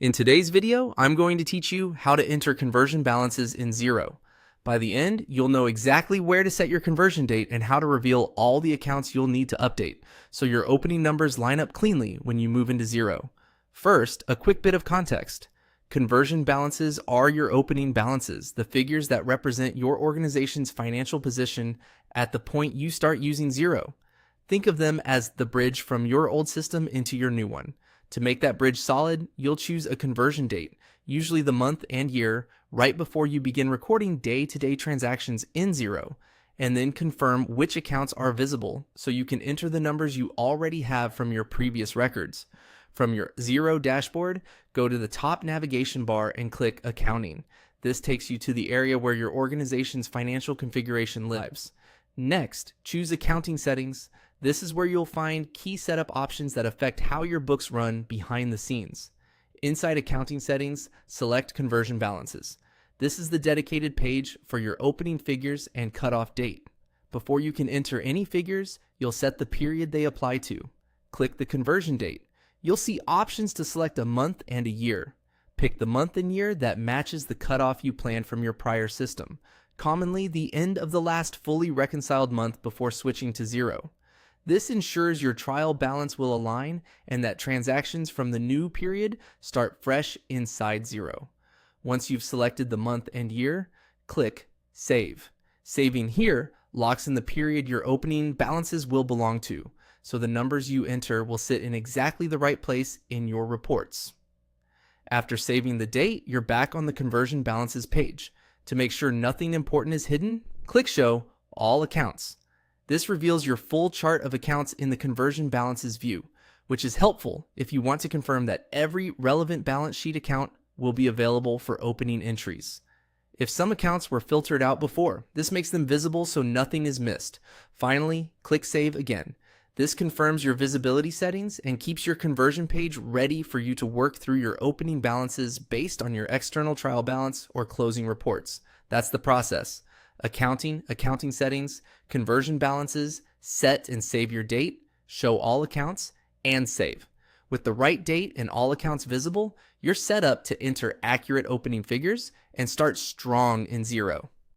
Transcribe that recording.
In today's video, I'm going to teach you how to enter conversion balances in Xero. By the end, you'll know exactly where to set your conversion date and how to reveal all the accounts you'll need to update, so your opening numbers line up cleanly when you move into Xero. First, a quick bit of context. Conversion balances are your opening balances, the figures that represent your organization's financial position at the point you start using Xero. Think of them as the bridge from your old system into your new one. To make that bridge solid, you'll choose a conversion date, usually the month and year, right before you begin recording day-to-day transactions in Xero, and then confirm which accounts are visible so you can enter the numbers you already have from your previous records. From your Xero dashboard, go to the top navigation bar and click Accounting. This takes you to the area where your organization's financial configuration lives. Next, choose Accounting Settings. This is where you'll find key setup options that affect how your books run behind the scenes. Inside Accounting Settings, select Conversion Balances. This is the dedicated page for your opening figures and cutoff date. Before you can enter any figures, you'll set the period they apply to. Click the conversion date. You'll see options to select a month and a year. Pick the month and year that matches the cutoff you planned from your prior system, commonly the end of the last fully reconciled month before switching to Xero. This ensures your trial balance will align and that transactions from the new period start fresh inside Xero. Once you've selected the month and year, click Save. Saving here locks in the period your opening balances will belong to, so the numbers you enter will sit in exactly the right place in your reports. After saving the date, you're back on the conversion balances page. To make sure nothing important is hidden, click Show All Accounts. This reveals your full chart of accounts in the conversion balances view, which is helpful if you want to confirm that every relevant balance sheet account will be available for opening entries. If some accounts were filtered out before, this makes them visible so nothing is missed. Finally, click Save again. This confirms your visibility settings and keeps your conversion page ready for you to work through your opening balances based on your external trial balance or closing reports. That's the process. Accounting settings, conversion balances, set and save your date, show all accounts, and save. With the right date and all accounts visible, you're set up to enter accurate opening figures and start strong in Xero.